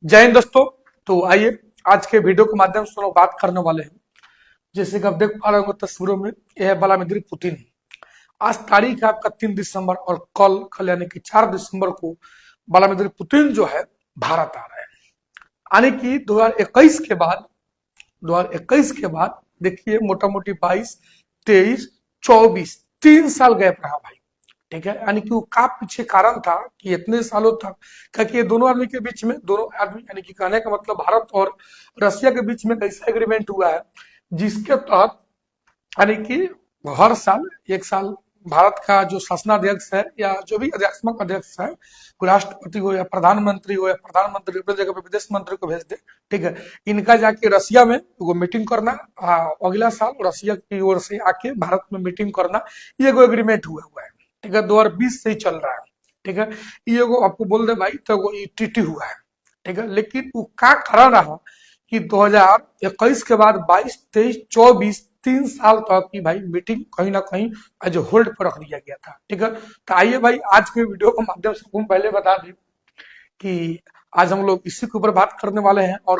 जय हिंद दोस्तों। तो आइए आज के वीडियो के माध्यम से हम लोग बात करने वाले हैं। जैसे कि आप देख पा रहे होंगे तस्वीरों में, यह है व्लादिमीर पुतिन। आज तारीख है आपका 3 दिसंबर और कल यानी कि 4 दिसंबर को व्लादिमीर पुतिन जो है भारत आ रहे हैं। यानी कि 2021 के बाद देखिए मोटा मोटी 22, 23, 24 3 साल गैप रहा भाई। ठीक है, यानी कि वो का पीछे कारण था कि इतने सालों तक, क्योंकि ये दोनों आदमी के बीच में, दोनों आदमी यानी कि कहने का मतलब भारत और रसिया के बीच में एक ऐसा एग्रीमेंट हुआ है जिसके तहत यानी कि हर साल 1 साल भारत का जो शासनाध्यक्ष है या जो भी अध्यात्मक अध्यक्ष है, कोई राष्ट्रपति हो या प्रधानमंत्री हो, या प्रधानमंत्री अपनी जगह पे विदेश मंत्री को भेज दे। ठीक है, इनका जाके रसिया में वो मीटिंग करना, अगला साल रसिया की ओर से आके भारत में मीटिंग करना, ये एगो एग्रीमेंट हुआ है। ठीक है, 2020 से ही चल रहा है। ठीक है, ये को आपको बोल दे भाई, तो वो टीटी हुआ है। ठीक है, लेकिन वो क्या कारण रहा कि 2021 के बाद 22, 23, 24 3 साल तक की भाई मीटिंग कहीं ना कहीं एज होल्ड पर रख दिया गया था। ठीक है, तो आइए भाई आज के वीडियो के माध्यम से हम पहले बता दें कि आज हम लोग इसी के ऊपर बात करने वाले हैं। और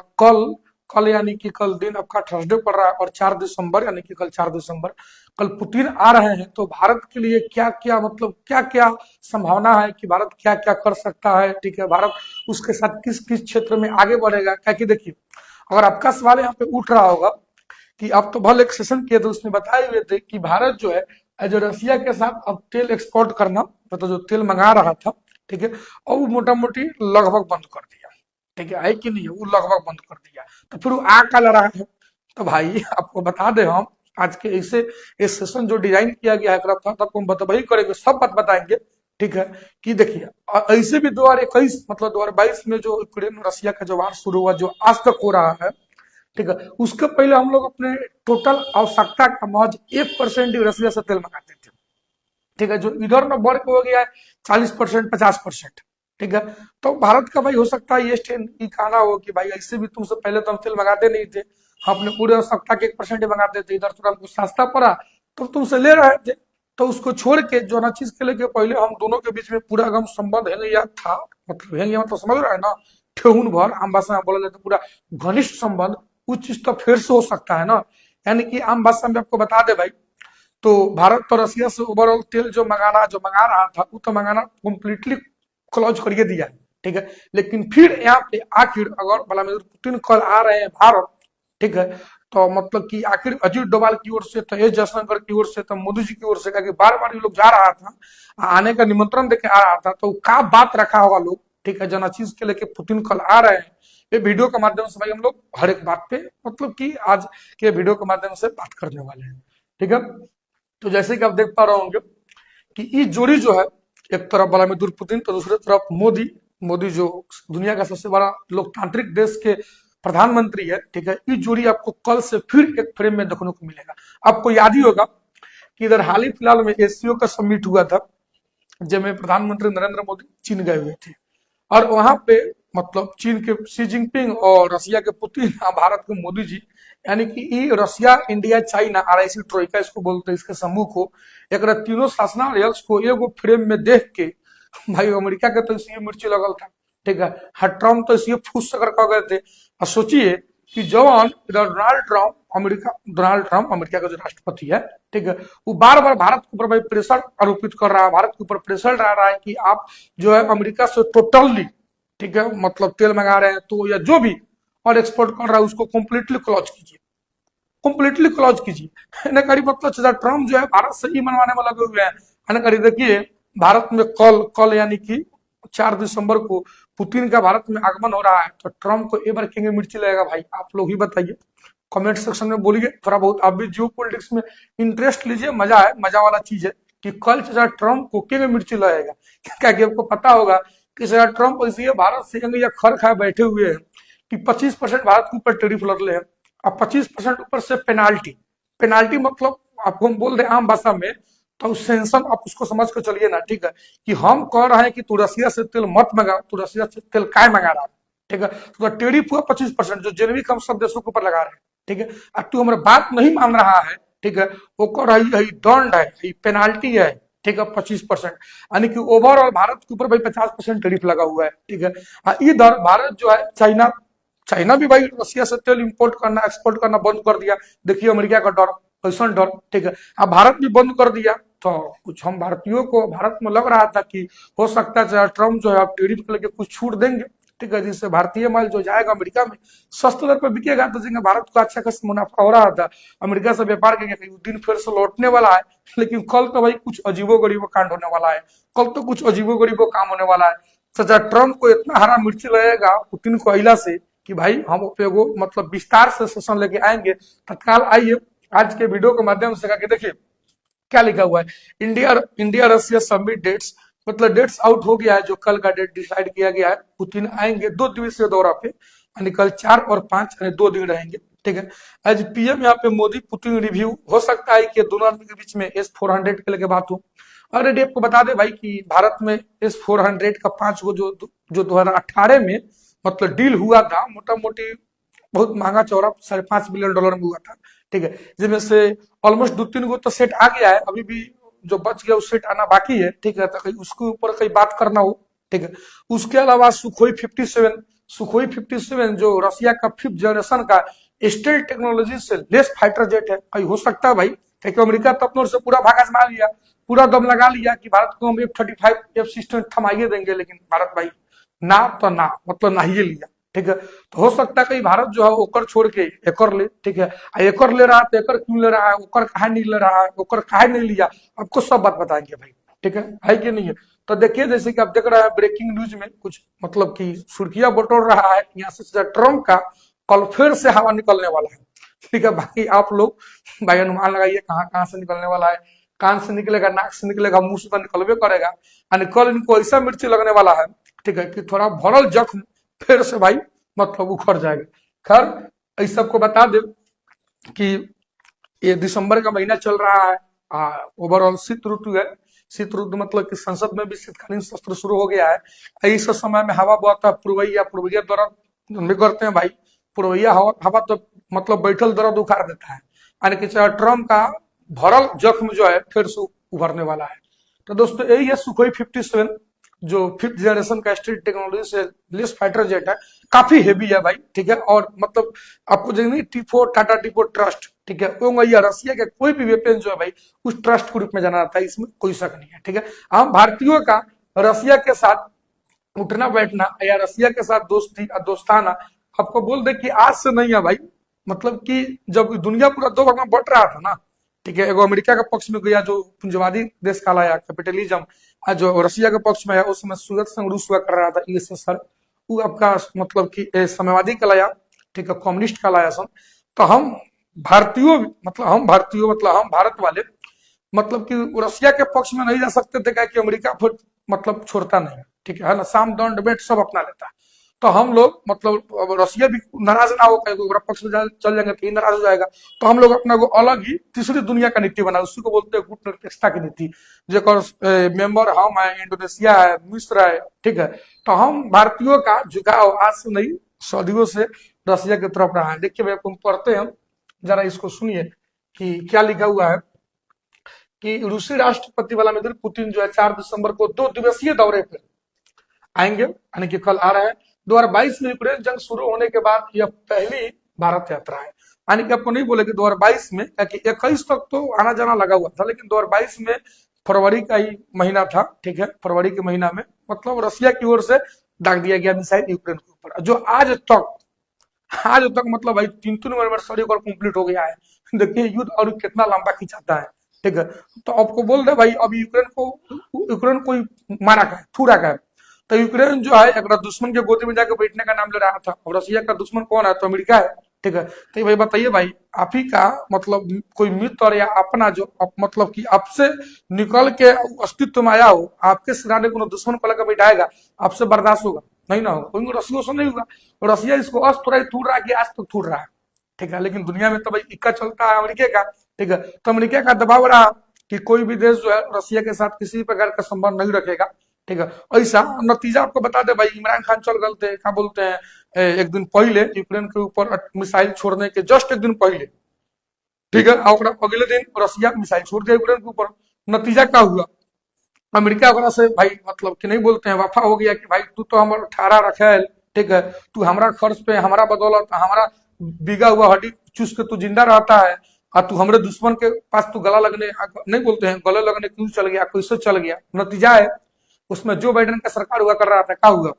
कल यानी कि कल दिन आपका थर्सडे पड़ रहा है और 4 दिसंबर यानी कि कल 4 दिसंबर कल पुतिन आ रहे हैं। तो भारत के लिए क्या क्या मतलब क्या क्या संभावना है कि भारत क्या क्या कर सकता है। ठीक है, भारत उसके साथ किस किस क्षेत्र में आगे बढ़ेगा। क्या कि देखिए, अगर आपका सवाल यहाँ पे उठ रहा होगा कि आप तो भले एक सेशन किए थे, उसमें बताए हुए थे कि भारत जो है जो रसिया के साथ अब तेल एक्सपोर्ट करना, मतलब जो तेल मंगा रहा था, ठीक है, और वो मोटा मोटी लगभग बंद कर दिया। ठीक है कि नहीं, वो लगभग बंद कर दिया। तो फिर वो आ क्या लग रहा है, तो भाई आपको बता दे, हम आज के ऐसे इस सेशन जो डिजाइन किया गया है आपको हम वही करेंगे, सब बात बताएंगे। ठीक है, कि देखिए ऐसे भी 2021 मतलब 2022 में जो यूक्रेन रसिया का जो वार शुरू हुआ, जो आज तक हो रहा है, ठीक है, उसके पहले हम लोग अपने टोटल आवश्यकता का महज 1% ही रसिया से तेल मंगाते थे। ठीक है, जो इधर में बढ़ के हो गया है 40%, 50%। ठीक है, तो भारत का भाई हो सकता है ये स्टैंड की कहना हो कि भाई ऐसे भी तुमसे पहले तो हम तेल मंगाते नहीं थे, हम अपने पूरे आवश्यकता के 1% ही मंगाते थे, इधर थोड़ा हमको सस्ता पड़ा तो तुमसे ले रहे थे। तो उसको छोड़ के जो ना चीज के लेके पहले हम दोनों के बीच में पूरा एकदम संबंध है या था, मतलब समझ रहा है ना, ठेहुन भर आम भाषा में बोला जाए तो पूरा घनिष्ठ संबंध, उस चीज तो फिर से हो सकता है ना। यानी कि आम भाषा में आपको बता दे भाई, तो भारत तो रसिया से ओवरऑल तेल जो मंगा रहा था वो तो मंगाना कंप्लीटली क्लोज करके दिया है। ठीक है, लेकिन फिर यहाँ पे आखिर अगर व्लादिमीर पुतिन कल आ रहे हैं भारत, ठीक है, तो मतलब कि आखिर अजीत डोभाल की ओर से, तो एस जयशंकर की ओर से, तो मोदी जी की ओर से, क्योंकि बार बार ये लोग जा रहा था, आने का निमंत्रण देके आ रहा था, तो क्या बात रखा होगा लोग। ठीक है, जना चीज के लेके पुतिन कल आ रहे हैं, ये वीडियो के माध्यम से भाई हम लोग हर एक बात पे मतलब कि आज के वीडियो के माध्यम से बात करने वाले हैं। ठीक है, तो जैसे कि आप देख पा रहे होंगे कि ये जोड़ी जो है, एक तरफ व्लादिमीर पुतिन तो दूसरी तरफ मोदी मोदी जो दुनिया का सबसे बड़ा लोकतांत्रिक देश के प्रधानमंत्री है। ठीक है, ये जोड़ी आपको कल से फिर एक फ्रेम में देखने को मिलेगा। आपको याद ही होगा कि इधर हाल ही फिलहाल में एससीओ का समिट हुआ था, जिसमें प्रधानमंत्री नरेंद्र मोदी चीन गए हुए थे, और वहां पे मतलब चीन के शी जिनपिंग और रसिया के पुतिन, भारत के मोदी जी, यानी कि ये रसिया, इंडिया, चाइना आरआईसी ट्रोइका इसको बोलते हैं, इसके समूह को, एक तीनों शासनाध्यक्ष को एगो फ्रेम में देख के भाई अमेरिका के तो इसलिए मिर्ची लगल था। ठीक है, ट्रम्प तो इसलिए फूस कर कह गए थे। और सोचिए कि जवान इधर डोनाल्ड ट्रम्प अमेरिका का जो राष्ट्रपति है, ठीक है, वो बार बार भारत के ऊपर भाई प्रेशर आरोपित कर रहा है, भारत के ऊपर प्रेशर डाल रहा है कि आप जो है अमेरिका से टोटली, ठीक है, मतलब तेल मंगा रहे हैं तो, या जो भी और एक्सपोर्ट कर रहा है उसको कंप्लीटली क्लोज कीजिए, कंप्लीटली क्लोज कीजिए। मतलब ट्रम्प जो है भारत से ही मनवाने में लगे हुए हैं। देखिए भारत में कल यानी कि 4 दिसंबर को पुतिन का भारत में आगमन हो रहा है, तो ट्रम्प को एक बार कहेंगे मिर्ची लगेगा भाई, आप लोग ही बताइए, कमेंट सेक्शन में बोलिए थोड़ा बहुत। आप भी जियो पॉलिटिक्स में इंटरेस्ट लीजिए, मजा है, मजा वाला चीज है कि कल ट्रम्प को कहेंगे मिर्ची लगेगा। क्या कि आपको पता होगा कि ट्रम्प इसलिए भारत से या खर खाए बैठे हुए हैं कि 25% भारत के ऊपर टैरिफ लग हैं, और 25% ऊपर से पेनाल्टी मतलब आपको हम बोल रहे आम भाषा में, तो सेंसन आप उसको समझ कर चलिए ना। ठीक है, कि हम कह रहे हैं कि तू रसिया से तेल मत मंगा, तू रसिया से तेल काय मंगा रहा है। ठीक है, तो टैरिफ हुआ 25% जो जेनविक हम सब देशों के ऊपर लगा रहे हैं। ठीक है, अब तू हमारी बात नहीं मान रहा है, ठीक है, वो कह रही है दंड है, पेनाल्टी है, ठीक है 25%, यानी कि ओवरऑल भारत के ऊपर भाई 50% टैरिफ लगा हुआ है। ठीक है, इधर भारत जो है चाइना चाइना भी भाई रसिया से तेल इंपोर्ट करना एक्सपोर्ट करना बंद कर दिया। देखिए अमेरिका का डर, कैसा डर। ठीक है, अब भारत भी बंद कर दिया तो कुछ हम भारतीयों को भारत में लग रहा था कि हो सकता है ट्रम्प जो है अब टैरिफ को लेकर कुछ छूट देंगे। ठीक है, जिससे भारतीय माल जो जाएगा अमेरिका में सस्ते दर पर बिकेगा, तो जिसमें भारत को अच्छा खासा मुनाफा हो रहा था। अमेरिका से व्यापार के दिन फिर से लौटने वाला है, लेकिन कल तो भाई कुछ अजीबो गरीबो कांड होने वाला है। कल तो कुछ अजीबो गरीबो काम होने वाला है। सचा ट्रम्प को इतना हरा मिर्ची लगेगा पुतिन को अहिला से कि भाई हम उपयोग मतलब विस्तार से सेशन लेके आएंगे। तत्काल आइए आज के वीडियो के माध्यम से करके देखिए क्या लिखा हुआ है। India India Russia summit dates, मतलब डेट्स आउट हो गया है, जो कल का डेट डिसाइड किया गया है। पुतिन आएंगे 2 दिवसीय दौरा पे, यानी कल 4 और 5 यानी 2 दिन रहेंगे। ठीक है, आज पीएम यहाँ पे मोदी पुतिन रिव्यू, हो सकता है कि दोनों आदमी के बीच में S-400 के लेके बात हो। ऑलरेडी आपको बता दे भाई कि भारत में S-400 का 5 गो जो 2018 में मतलब डील हुआ था, मोटा मोटी बहुत महंगा चौड़ा $5.5 बिलियन में हुआ था। ठीक है, जिसमें से ऑलमोस्ट 2-3 गो तो सेट आ गया है, अभी भी जो बच गया उस सेट आना बाकी है। ठीक है, तो कहीं उसके ऊपर कहीं बात करना हो। ठीक है, उसके अलावा सुखोई 57 जो रसिया का 5th जनरेशन का स्टेल्थ टेक्नोलॉजी से लेस फाइटर जेट है। कहीं हो सकता है भाई, क्योंकि अमेरिका तो अपने से पूरा भागा जमा लिया, पूरा दम लगा लिया कि भारत को हम F-35 F-16 थमाइए देंगे, लेकिन भारत भाई ना तो ना मतलब ना ही लिया। ठीक है, तो हो सकता है कहीं भारत जो है ओकर छोड़ के एकर ले। ठीक है, एकर ले रहा है तो एकर क्यों ले रहा है, ओकर काहे नहीं ले रहा है, ओकर काहे नहीं लिया, आपको सब बात बताएंगे भाई। ठीक है कि नहीं है। तो देखिए जैसे कि आप देख रहे हैं ब्रेकिंग न्यूज में कुछ मतलब कि सुर्खियां बटोर रहा है, यहाँ से ट्रम्प का कल फिर से हवा निकलने वाला है। ठीक है, बाकी आप लोग भाई अनुमान लगाइए कहाँ कहाँ से निकलने वाला है। कान से निकलेगा, नाक से निकलेगा, मुंह से तो निकलबे करेगा, यानी कल इनको ऐसा मिर्ची लगने वाला है। ठीक है, कि थोड़ा भरल जख्म फिर से भाई मतलब उखड़ जाएगा। खैर इस सबको बता दे कि ये दिसंबर का महीना चल रहा है, ओवरऑल शीत ऋतु है। शीत ऋतु मतलब कि संसद में भी शीतकालीन सत्र शुरू हो गया है। इस समय में हवा बहता है पूर्वैया द्वारा भी करते हैं भाई। पूर्वैया हवा तो मतलब बैठल दर्द उखाड़ देता है, यानी कि ट्रम्प का भरल जख्म जो है फिर से उभरने वाला है। तो दोस्तों यही है सुखोई 57 जो 5th जनरेशन का स्टेल्थ टेक्नोलॉजी से लेस फाइटर जेट है, काफी हेवी है भाई। ठीक है, और मतलब आपको देखिए T4 टाटा T4 ट्रस्ट। ठीक है, या रसिया के कोई भी वेपन जो है भाई उस ट्रस्ट के रूप में जाना जाता है, इसमें कोई शक नहीं है। ठीक है, हम भारतीयों का रसिया के साथ उठना बैठना या रसिया के साथ दोस्ती दोस्ताना आपको बोल दे कि आज से नहीं है भाई। मतलब कि जब दुनिया पूरा 2 भाग में बट रहा था ना, ठीक है, एगो अमेरिका के पक्ष में गया जो पूंजवादी देश कहलाया कैपिटलिज्म, जो रसिया के पक्ष में है उस समय सूरत संघ रूस हुआ कर रहा था USSR, वो आपका मतलब कि साम्यवादी कहलाया। ठीक है, कम्युनिस्ट कहलाया सन। तो हम भारतीयों मतलब हम भारत वाले मतलब कि रसिया के पक्ष में नहीं जा सकते थे, क्या कि अमेरिका फिर मतलब छोड़ता नहीं। ठीक है ना, साम दंड भेंट सब अपना लेता है। तो हम लोग मतलब रसिया भी नाराज ना हो, पक्ष में चल जाएंगे तो नाराज हो जाएगा। तो हम लोग अपना को अलग ही तीसरी दुनिया का नीति बना, उसी को बोलते हैं गुट निरपेक्षता की नीति, जो मेंबर हम है, इंडोनेशिया है, मिस्र है। ठीक है, तो हम भारतीयों का झुकाव आज से नहीं सदियों से रसिया की तरफ रहा है। देखिए भाई हम पढ़ते हैं, जरा इसको सुनिए कि क्या लिखा हुआ है कि रूसी राष्ट्रपति व्लादिमीर पुतिन जो है 4 दिसंबर को 2 दिवसीय दौरे पर आएंगे, यानी कि कल आ रहे हैं। 2022 में यूक्रेन जंग शुरू होने के बाद यह पहली भारत यात्रा है। यानी कि आपको नहीं बोले कि 2022 में, क्योंकि 21 तक तो आना जाना लगा हुआ था, लेकिन 2022 में फरवरी का ही महीना था। ठीक है, फरवरी के महीना में मतलब रसिया की ओर से दाग दिया गया मिसाइल यूक्रेन के ऊपर, जो आज तक मतलब भाई 3 एनिवर्सरी और कंप्लीट हो गया है। देखिए युद्ध और कितना लंबा खिंचाता है। ठीक है, तो आपको बोल दे भाई अभी यूक्रेन को मारा का है, थूरा का है। तो यूक्रेन जो है एक दुश्मन के गोदी में जाकर बैठने का नाम ले रहा था, और रसिया का दुश्मन कौन है, तो अमेरिका है। ठीक है, तो भाई बताइए भाई आप ही का मतलब कोई मित्र और या अपना जो मतलब कि आपसे निकल के अस्तित्व में आया हो, आपके सिराने को दुश्मन को लेकर बैठाएगा, आपसे बर्दाश्त होगा नहीं ना होगा, रसिया से नहीं होगा। और रसिया इसको थोड़ा ही थूर रहा है कि आज तक थूर रहा है। ठीक है, लेकिन दुनिया में तो भाई इक्का चलता है अमेरिका का। ठीक है, तो अमेरिका का दबाव रहा कि कोई भी देश जो है रसिया के साथ किसी प्रकार का संबंध नहीं रखेगा। ठीक है, ऐसा नतीजा आपको बता दे भाई, इमरान खान चल गए थे, क्या बोलते हैं, एक दिन पहले यूक्रेन के ऊपर मिसाइल छोड़ने के जस्ट एक दिन पहले। ठीक है, और अगले दिन रसिया मिसाइल छोड़ दिया यूक्रेन के ऊपर। नतीजा क्या हुआ, अमेरिका वगैरह से भाई मतलब कि नहीं बोलते हैं, वफा हो गया कि भाई तू तो हमारा ठारा रखेल, ठीक है, तू हमारा खर्च पे, हमारा बदौलत, हमारा बिगा हुआ हड्डी चूस के तू जिंदा रहता है, और तू हमारे दुश्मन के पास तू गला लगने, नहीं बोलते हैं, गले लगने क्यों चल गया, कैसे चल गया। नतीजा है उसमें जो बाइडेन का सरकार हुआ कर रहा था, क्या हुआ,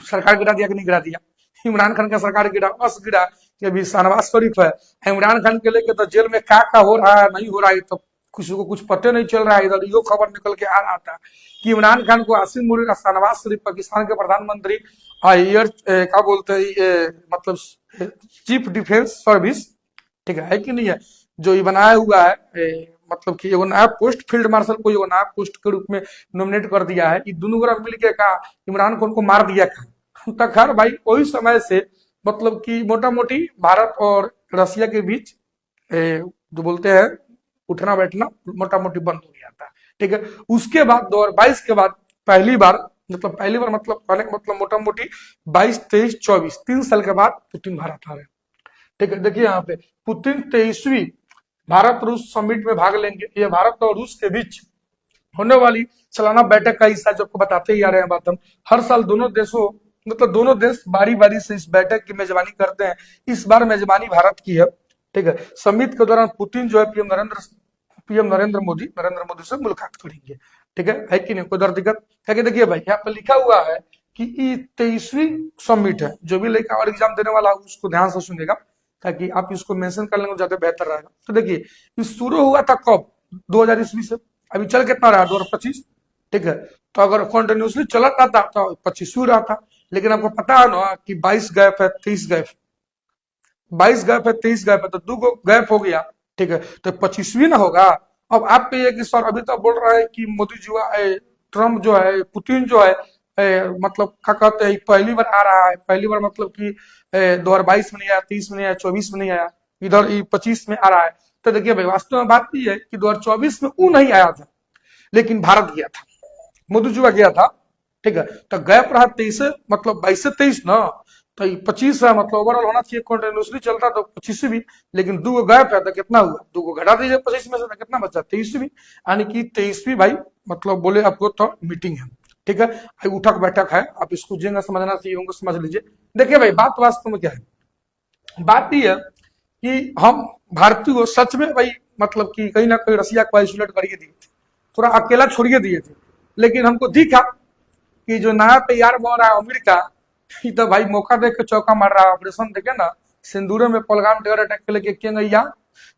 सरकार गिरा दिया कि नहीं गिरा दिया। इमरान खान का सरकार गिरा, बस गिरा कि अभी शहनवाज शरीफ है, इमरान खान के लेके तो जेल में क्या हो रहा है नहीं हो रहा है तो किसी को कुछ पता नहीं चल रहा है। इधर यो खबर निकल के आ रहा था कि इमरान खान को आसिम मुनीर और शहनवाज शरीफ पाकिस्तान के प्रधानमंत्री एयर क्या बोलते हैं मतलब चीफ डिफेंस सर्विस, ठीक है कि नहीं है, जो ये बनाया हुआ है मतलब कि एगो नया पोस्ट, फील्ड मार्शल को एगो नया पोस्ट के रूप में नॉमिनेट कर दिया है। ये दोनों गोरा मिल के का इमरान खान को मार दिया था। तो खैर भाई वही समय से मतलब कि मोटा मोटी भारत और रसिया के बीच जो बोलते हैं उठना बैठना मोटा मोटी बंद हो गया था, ठीक है। उसके बाद 2022 के बाद पहली बार मतलब कहने का मतलब मोटा मोटी 22, 23, 24 3 साल के बाद पुतिन भारत आ रहे हैं, ठीक है। देखिए यहाँ पे पुतिन 23वीं भारत रूस समिट में भाग लेंगे। ये भारत और रूस के बीच होने वाली सालाना बैठक का हिस्सा, जो आपको बताते ही आ रहे हैं बात हम, हर साल दोनों देशों मतलब दोनों देश बारी बारी से इस बैठक की मेजबानी करते हैं। इस बार मेजबानी भारत की है, ठीक है। समिट के दौरान पुतिन जो है पीएम नरेंद्र मोदी से मुलाकात करेंगे, ठीक है कि नहीं, कोई दर दिक्कत है कि। देखिए भाई यहाँ पे लिखा हुआ है कि ये 23वीं समिट है। जो भी लेकर और एग्जाम देने वाला उसको ध्यान से सुनेगा, ताकि आप इसको मेंशन कर लेंगे ज्यादा बेहतर रहेगा। तो देखिए ये शुरू हुआ था कब, 2000 ईस्वी से, अभी चल कितना रहा 2025, ठीक है। तो अगर कंटिन्यूसली चला था तो 25वीं रहा था, लेकिन आपको पता है ना कि 22 गैप है, 23 गैप, 22 गैप है, 23 गैप है, तो 2 गैप हो गया, ठीक है। तो 25वीं ना होगा। अब आप कहिए कि सर अभी तो बोल रहा है कि मोदी जी ट्रम्प जो है, पुतिन जो है मतलब क्या कहते हैं पहली बार आ रहा है, पहली बार मतलब कि 2022 में नहीं आया, 30 में नहीं आया, 24 में नहीं आया, इधर 25 में आ रहा है। तो देखिए भाई वास्तव में बात यह है कि 2024 में वो नहीं आया था, लेकिन भारत गया था, मोदी जी गया था, ठीक है। तो गैप रहा 23 मतलब 22 से 23 ना, तो 25 है मतलब ओवरऑल होना चाहिए कंटिन्यूसली चलता तो 25वीं, लेकिन 2 गैप है तो कितना हुआ, 2 घटा दीजिए 25 में से तो कितना बचा 23वीं, यानी कि 23वीं भाई मतलब बोले आपको तो मीटिंग है, ठीक है। उठक बैठक है, आप इसको जिंगा समझना चाहिए होंगे समझ लीजिए। देखिए भाई बात वास्तव में क्या है, बात यह है कि हम भारतीय सच में भाई मतलब कि कहीं ना कहीं रसिया को आइसोलेट करिए दिए थे, थोड़ा अकेला छोड़िए दिए थे, लेकिन हमको दिखा कि जो नया तैयार बन रहा है अमेरिका, ये तो भाई मौका देख के चौका मार रहा है। ऑपरेशन देखे ना, सिंदूरे में पलगाम टेर अटैक के लेके केंगे या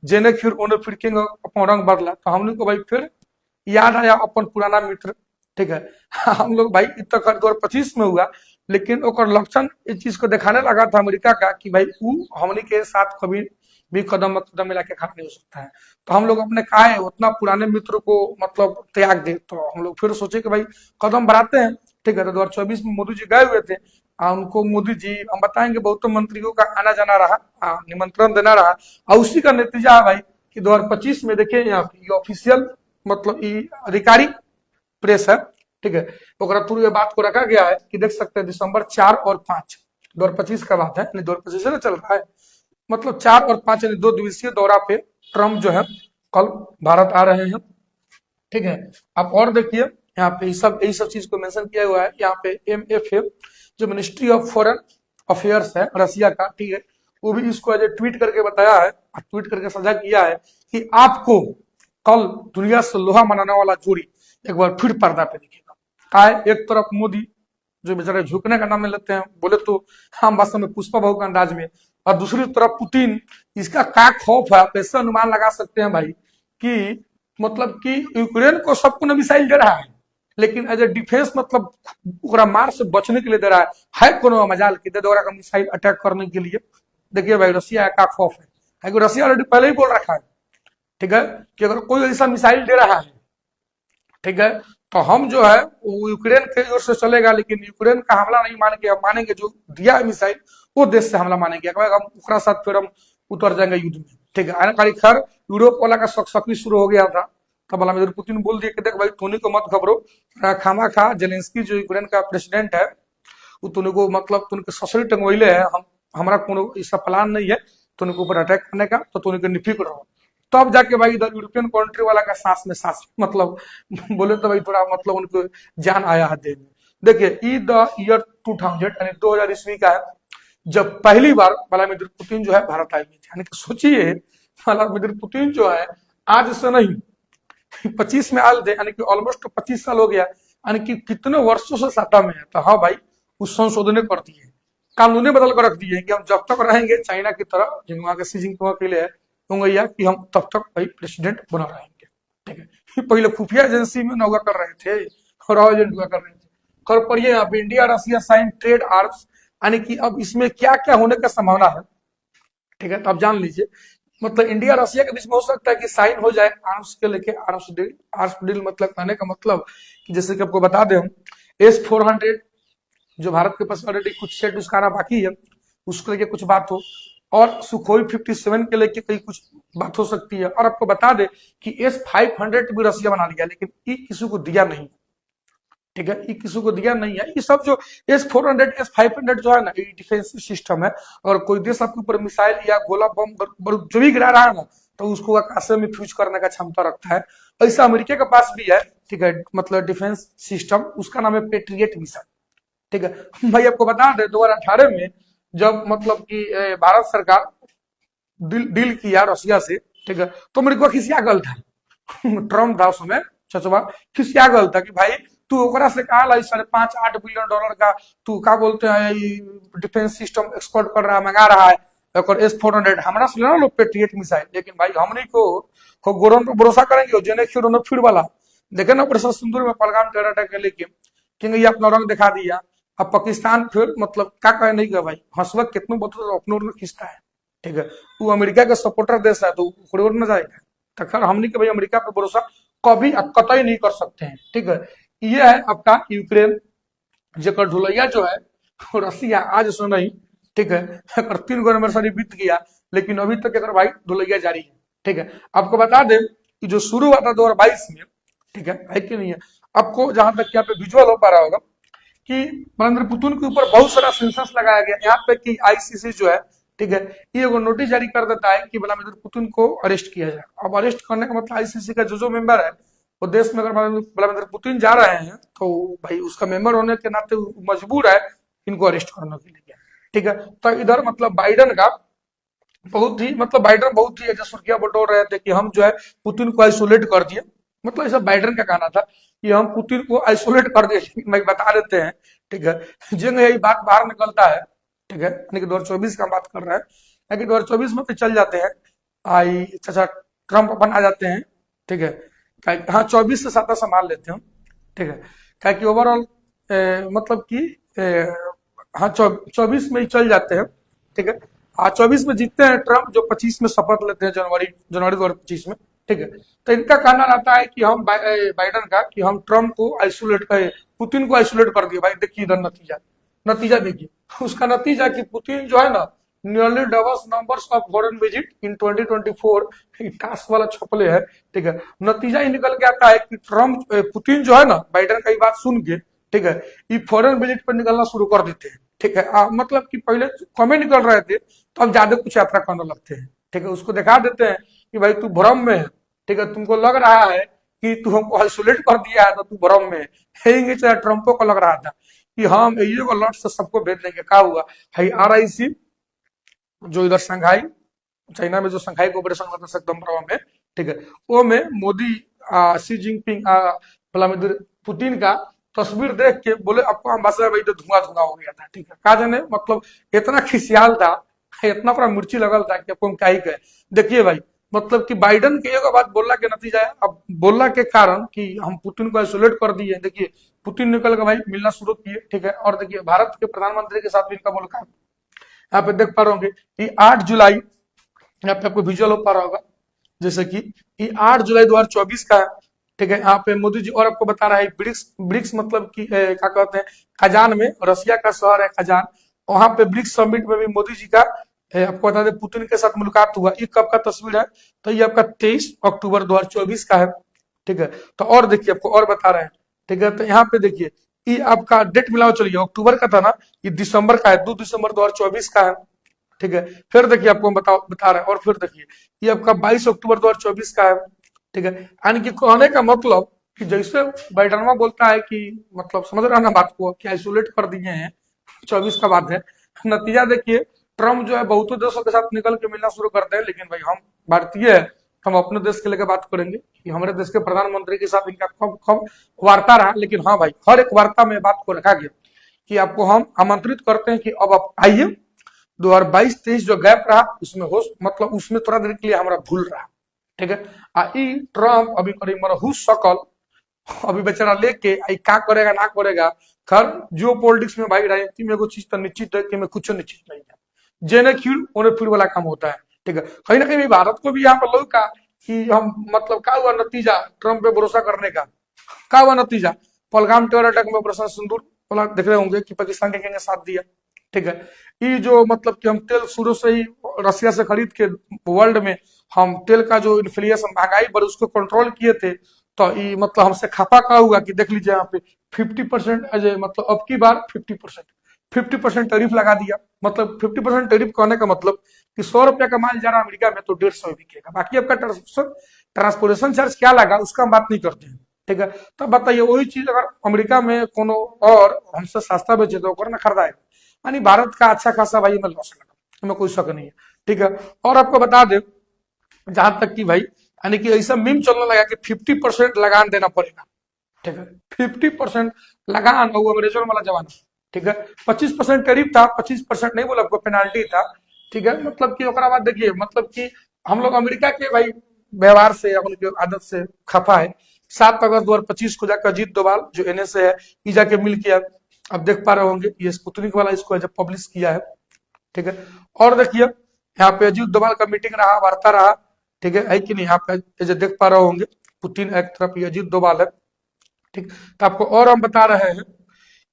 जेने फिर ओने फिर केंगे अपन रंग बदला, तो हम लोग को भाई फिर याद आया अपन पुराना मित्र, ठीक है। हम लोग भाई इतना कर 2025 में हुआ, लेकिन ओकर लक्षण इस चीज को दिखाने लगा था अमेरिका का कि भाई वो हमने के साथ कभी भी कदम कदम मिला के खड़ा नहीं हो सकता है। तो हम लोग अपने कहा है उतना पुराने मित्र को मतलब त्याग दे, तो हम लोग फिर सोचे कि भाई कदम बढ़ाते हैं, ठीक है। तो 2024 में मोदी जी गए हुए थे, उनको मोदी जी हम बताएंगे बहुत मंत्रियों का आना जाना रहा, निमंत्रण देना रहा, और उसी का नतीजा है भाई कि 2025 में देखिए यहाँ पे ऑफिशियल मतलब अधिकारिक प्रेस है, ठीक है। थ्रू ये बात को रखा गया है कि देख सकते हैं दिसंबर 4 और 5 2025 का बात है, 2025 से चल रहा है, मतलब 4 और 5 यानी 2 दिवसीय दौरा पे ट्रम्प जो है कल भारत आ रहे हैं, ठीक है। आप और देखिए यहाँ पे यही सब चीज को मेंशन किया हुआ है। यहाँ पे MFA जो मिनिस्ट्री ऑफ फॉरेन अफेयर्स है रसिया का, ठीक है, वो भी इसको एज ए ट्वीट करके बताया है, ट्वीट करके साझा किया है कि आपको कल दुनिया से लोहा मनाने वाला जोड़ी एक बार फिर पर्दा पे दिखेगा। एक तरफ मोदी जो बेचारे झुकने का नाम में लेते हैं, बोले तो हम वास्तव में पुष्पा बहु के अंदाज में, और दूसरी तरफ पुतिन, इसका क्या खौफ है आप ऐसे अनुमान लगा सकते हैं भाई कि मतलब कि यूक्रेन को सबको मिसाइल दे रहा है, लेकिन एज ए डिफेंस मतलब मार से बचने के लिए दे रहा है कोनो मजाल की दे दो का मिसाइल अटैक करने के लिए। देखिए भाई रसिया का खौफ है कि रसिया ऑलरेडी पहले ही बोल रखा है, ठीक है, कि अगर कोई ऐसा मिसाइल दे रहा है, ठीक है, तो हम जो है वो यूक्रेन के ओर से चलेगा, लेकिन यूक्रेन का हमला नहीं मानेंगे, हम मानेंगे जो दिया है मिसाइल वो देश से हमला मानेंगे, हम साथ फिर हम उतर जाएंगे युद्ध में, ठीक है। खैर यूरोप वाला का सकसकी शुरू हो गया था, तब व्लादिमीर पुतिन बोल दिया कि देख भाई तोनी को मत घबरो, खामा खा जेलेंस्की जो यूक्रेन का प्रेसिडेंट है वो तोनी को मतलब तोनी के ससुरी टंगोइले है, हमारा कोनो ऐसा प्लान नहीं है तोनी के ऊपर अटैक करने का, तो तोनी के निफिक रहो। तब जाके भाई इधर यूरोपियन कंट्री वाला का सांस में सांस मतलब बोले तो भाई थोड़ा मतलब उनको जान आया है देह में। देखिए ई द ईयर 2000 यानी 2000 ईस्वी का है जब पहली बार व्लादिमीर पुतिन जो है भारत आए हुए थे। यानी कि सोचिए व्लादिमीर पुतिन जो है आज से नहीं 25 में आए थे, यानी कि ऑलमोस्ट 25 साल हो गया, यानी कि कितने वर्षों से सत्ता में है। तो हाँ भाई उस संशोधन कर दी है, कानूने बदल कर रख दिए कि हम जब तक रहेंगे चाइना की तरह जिनवा के सी जिनपिंग के लिए उंगैया कि हम तब तक भाई प्रेसिडेंट बना रहेंगे। ठीक है, पहले खुफिया एजेंसी में नौकर कर रहे थे और एजेंट हुआ कर रहे थे। खैर पढ़िए यहाँ पे India Russia sign trade arms, यानी कि अब इसमें क्या क्या होने का संभावना है। ठीक है, तो आप जान लीजिए मतलब इंडिया रसिया के बीच में हो सकता है कि साइन हो जाए आर्म्स के लेके आर्म्स डील। आर्म्स डील मतलब कहने का मतलब कि जैसे कि आपको बता दें हम S-400 जो भारत के पास ऑलरेडी कुछ सेट उसका आना बाकी है उसको लेके कुछ बात हो, और सुखोई 57 के लेके कहीं कुछ बात हो सकती है। और आपको बता दे कि S-500 भी रसिया बना लिया लेकिन ये किसी को दिया नहीं। ठीक है, ये किसी को दिया नहीं है। ये सब जो S-400 S-500 जो है ना ये डिफेंसिव सिस्टम है। और कोई देश आपके ऊपर मिसाइल या गोला बम जो भी गिरा रहा है ना तो उसको आकाश में फ्यूज करने का क्षमता रखता है। ऐसा अमेरिका के पास भी है। ठीक है, मतलब डिफेंस सिस्टम उसका नाम है पेट्रियट मिसाइल। ठीक है भाई, आपको बता दें 2018 में जब मतलब कि भारत सरकार डील किया रसिया से, ठीक है, तो अमेरिका खिसिया गल था ट्रम्प था उस समय चचवा खिसिया गल था कि भाई तू ओकरा से कहा ला 5.5-8 बिलियन डॉलर का तू का बोलते हैं डिफेंस सिस्टम एक्सपोर्ट कर रहा है, मंगा रहा है S-400 हमारा से लेना लो पेट्रियट मिसाइल। लेकिन भाई हमने को गोरन पर भरोसा करेंगे जेने फिर वाला देखे ना ऑपरेशन सिंदूर में पहलगाम टेरर के लेके कि ये अपना रंग दिखा दिया। अब पाकिस्तान फिर मतलब क्या कहे नहीं का भाई हंसवा कितनों बतो अपने खींचता है। ठीक है, वो अमेरिका का सपोर्टर देश है तो उड़ न जाएगा। तो खैर हमने के भाई अमेरिका पे भरोसा कभी कतई नहीं कर सकते हैं। ठीक है, ये है आपका यूक्रेन जेकर ढुलैया जो है रसिया आज से नहीं। ठीक है, 3 गो एनिवर्सरी बीत गया लेकिन अभी तक भाई ढुलैया जारी है। ठीक है, आपको बता दें कि जो शुरू हुआ था 2022 में, ठीक है कि नहीं है, आपको जहां तक यहाँ पे विजुअल हो पा रहा होगा कि व्लादिमीर पुतिन के ऊपर बहुत सारा सेंसस लगाया गया यहाँ पे कि आईसीसी जो है, ठीक है, ये वो नोटिस जारी कर देता है कि व्लादिमीर पुतिन को अरेस्ट किया जाए। अब अरेस्ट करने का मतलब आईसीसी का जो मेंबर है वो देश में अगर व्लादिमीर पुतिन जा रहे हैं तो भाई उसका मेंबर होने के नाते मजबूर है इनको अरेस्ट करने के लिए। ठीक है, तो इधर मतलब बाइडन का बाइडन बहुत ही सुर्खियां बटोर रहे थे कि हम जो है पुतिन को आइसोलेट कर दिए। मतलब ऐसा बाइडन का कहना था कि हम पुतिन को आइसोलेट कर दिए। मैं बता देते हैं, ठीक है, जिन यही बात बाहर निकलता है। ठीक है, यानी कि 2024 का बात कर रहा है, यानी कि 2024 में तो चल जाते हैं आई अच्छा ट्रम्प अपन आ जाते हैं। ठीक है, हाँ 24 से 7 संभाल लेते हैं। ठीक है, क्या कि ओवरऑल मतलब कि हाँ 24 में ही चल जाते हैं। ठीक है, हाँ 24 में जीतते हैं ट्रम्प जो 25 में शपथ लेते हैं जनवरी 2025 में। ठीक है, तो इनका कहना रहता है कि हम बाइडन का कि हम ट्रम्प को आइसोलेट पुतिन को आइसोलेट कर दिए। भाई देखिए इधर नतीजा देखिए उसका नतीजा कि पुतिन जो है ना nearly doubles numbers of foreign visit in 2024 task वाला छपले है। ठीक है, नतीजा ही निकल के आता है कि ट्रम्प पुतिन जो है ना बाइडन का बात सुन के, ठीक है, ये फॉरेन विजिट पर निकलना शुरू कर देते हैं। ठीक है, मतलब कि पहले कमेंट निकल रहे थे तो अब ज्यादा कुछ यात्रा करने लगते हैं। ठीक है, उसको दिखा देते हैं कि भाई तू भ्रम में है। ठीक है, तुमको लग रहा है कि तू हमको आइसोलेट कर दिया है तो तू भ्रम में है। चाहे ट्रम्पो को लग रहा था कि हम ये अलर्ट से सबको भेज देंगे। क्या हुआ है RIC जो इधर संघाई चाइना में जो संघाई कोऑपरेशन होता है एकदम प्रभाव में। ठीक है, वो में मोदी सी जिनपिंग व्लादिमीर पुतिन का तस्वीर देख के बोले आपको अम्बासडर भाई तो धुआं हो गया था। ठीक है, कहा जाने मतलब इतना खिसियाल था, इतना पूरा मिर्ची लगल था कि आपको हम क्या ही कहे। देखिए भाई मतलब कि बाइडन के एक बात बोलना के नतीजा है, अब बोलना के कारण कि हम पुतिन को आइसोलेट कर दिए। देखिए पुतिन निकल के भाई मिलना शुरू किए। ठीक है, और देखिए भारत के प्रधानमंत्री के साथ भी इनका मुलाकात यहाँ पे देख पा रहे होंगे कि 8 जुलाई यहाँ पे आपको विजुअल हो पा रहा होगा जैसे कि 8 जुलाई 2024 का है। ठीक है, यहाँ पे मोदी जी और आपको बता रहा है ब्रिक्स मतलब कि क्या कहते हैं खजान में, रसिया का शहर है खजान, वहां पे ब्रिक्स समिट में भी मोदी जी का आपको बता दें पुतिन के साथ मुलाकात हुआ। ये कब का तस्वीर है तो ये आपका 23 अक्टूबर 2024 का है। ठीक है, तो और देखिए आपको और बता रहे हैं। ठीक है, तो यहाँ पे देखिए ये आपका डेट मिलाओ चलिए अक्टूबर का था ना, ये दिसंबर का है, 2 दिसंबर 2024 का है। ठीक है। फिर देखिए आपको हम बता रहे हैं, और फिर देखिए ये आपका 22 अक्टूबर 2024 का है, ठीक है। यानी कि कहने का मतलब कि जैसे बाइडनवा बोलता है कि मतलब समझ रहे हैं ना बात को, कि आइसोलेट कर दिए हैं, 24 का बात है। नतीजा देखिए, ट्रम्प जो है बहुतों देशों के साथ निकल के मिलना शुरू करते हैं, लेकिन भाई हम भारतीय है, हम अपने देश के लेकर बात करेंगे कि हमारे देश के प्रधानमंत्री के साथ इनका कब कब वार्ता रहा। लेकिन हाँ भाई, हर एक वार्ता में बात को रखा गया कि आपको हम आमंत्रित करते हैं कि अब आप आइए। 2022-23 जो गैप रहा उसमें हो, मतलब उसमें थोड़ा देर के लिए हमारा भूल रहा, ठीक है। ई ट्रम्प अभी करीब मरहू सकल अभी बेचारा लेके आई का करेगा ना करेगा। खैर जियो पॉलिटिक्स में भाई, राजनीति में एगो चीज तो निश्चित है कि में कुछ निश्चित नहीं है, जेने खीर उन्हें फिर वाला काम होता है, ठीक है। कहीं ना कहीं भी भारत को भी यहाँ पर लोग का कि हम मतलब क्या हुआ नतीजा ट्रम्प पे भरोसा करने का, क्या हुआ नतीजा? पहलगाम टेरर अटैक में ऑपरेशन सिंदूर वाला देख रहे होंगे कि पाकिस्तान के साथ दिया, ठीक है। ये जो मतलब कि हम तेल शुरू से ही रसिया से खरीद के वर्ल्ड में हम तेल का जो इन्फ्लेशन महंगाई बढ़ी उसको कंट्रोल किए थे, तो ये मतलब हमसे खपा का हुआ कि देख लीजिए यहाँ पे 50% मतलब अब की बार 50% टैरिफ लगा दिया। मतलब 50% टैरिफ कहने का मतलब कि 100 रुपया का माल जा रहा है अमेरिका में तो 150 बिकेगा, बाकी आपका ट्रांसपोर्टेशन चार्ज क्या लगा उसका हम बात नहीं करते हैं, ठीक है। तब बताइए वही चीज अगर अमेरिका में कोनो और हमसे सस्ता बेचे तो ना खरीदाएगा, यानी भारत का अच्छा खासा भाई में लॉस लगा, हमें कोई शक नहीं है, ठीक है। और आपको बता दे जहां तक कि भाई यानी कि ऐसा मीम चलने लगा कि 50% लगान देना पड़ेगा, ठीक है। 50% लगान और अंग्रेजों वाला जमाना, ठीक है। 25% टैरिफ था, 25% नहीं बोला आपको पेनाल्टी था, ठीक है। मतलब कि ओकरा बाद देखिए मतलब कि हम लोग अमेरिका के भाई व्यवहार से या उनके आदत से खफा है। 7 अगस्त 2025 को जाकर अजीत डोभाल जो एनएसए है ये जाके मिल किया, अब देख पा रहे होंगे ये स्पुतनिक वाला इसको जब पब्लिश किया है, ठीक है। और देखिए यहाँ पे अजीत डोभाल का मीटिंग रहा, वार्ता रहा, ठीक है कि नहीं? यहाँ पे जो देख पा रहे होंगे पुतिन एक तरफ, ये अजीत डोभाल है, ठीक। तो आपको और हम बता रहे हैं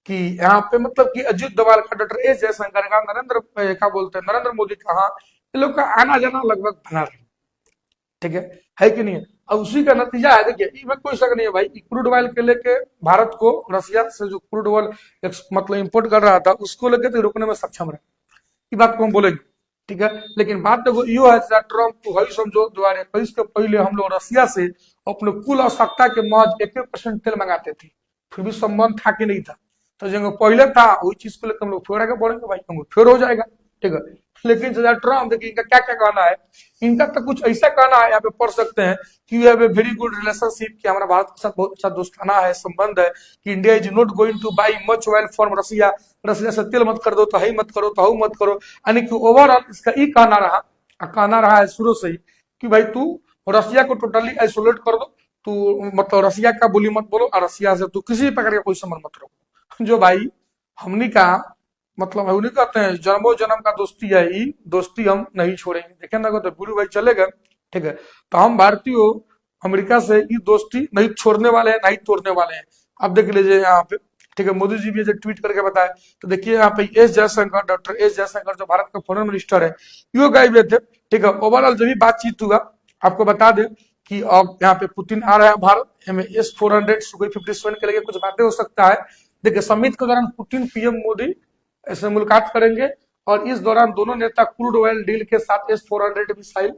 कि यहाँ पे मतलब कि अजीत डोभाल का, डॉक्टर एस जयशंकर का, नरेंद्र क्या बोलते हैं नरेंद्र मोदी का, हाँ ये लोग का आना जाना लगभग बना रहे, ठीक है कि नहीं? अब उसी का नतीजा है, देखिए इसमें कोई शक नहीं है भाई, क्रूड ऑयल के लेके भारत को रसिया से जो क्रूड ऑयल मतलब इंपोर्ट कर रहा था उसको लेके तो रोकने में सक्षम रहे, ये बात को हम बोलेंगे, ठीक है। लेकिन बात देखो यो है ट्रम्प को हई समझो 2021 के पहले हम लोग रसिया से अपने कुल आवश्यकता के महज 1% तेल मंगाते थे, फिर भी संबंध था कि नहीं था? तो जो पहले था वही चीज को लेकर हम लोग फिर आगे बढ़ेंगे भाई, हम फिर हो जाएगा, ठीक है। लेकिन ट्रम्प देखिए इनका क्या क्या कहना है, इनका तो कुछ ऐसा कहना है यहाँ पे पढ़ सकते हैं कि you have a very good relationship, कि हमारा भारत के साथ बहुत अच्छा दोस्ताना है संबंध है, कि India is not going to buy much oil from Russia, Russia से तेल मत कर दो तो ही मत करो तो हु मत करो। यानी कि ओवरऑल इसका ये कहना रहा है शुरू से ही कि भाई तू रसिया को टोटली आइसोलेट कर दो, तू मतलब रसिया का बोली मत बोलो और रसिया से तू किसी प्रकार का कोई संबंध मत रखो। जो भाई हमने का मतलब उन्हीं कहते हैं जन्मों जन्म का दोस्ती है, ये दोस्ती हम नहीं छोड़ेंगे। देखे ना तो गुरु भाई चले गए, ठीक है। तो हम भारतीय अमेरिका से ये दोस्ती नहीं छोड़ने वाले हैं, नहीं तोड़ने वाले हैं। अब देख लीजिए यहाँ पे, ठीक है, मोदी जी भी जो ट्वीट करके बताया, तो देखिए यहाँ पे S Jaishankar, doctor S Jaishankar जो भारत का फॉरेन मिनिस्टर है यो गए हुए थे, ठीक है। ओवरऑल जो भी बातचीत हुआ आपको बता दें कि अब यहाँ पे पुतिन आ रहा है भारत, हमें S-400 सुखोई 57 के लिए कुछ बातें हो सकता है। देखिए समिट के दौरान पुतिन पीएम मोदी ऐसे मुलाकात करेंगे और इस दौरान दोनों नेता क्रूड ऑयल डील के साथ S-400 मिसाइल,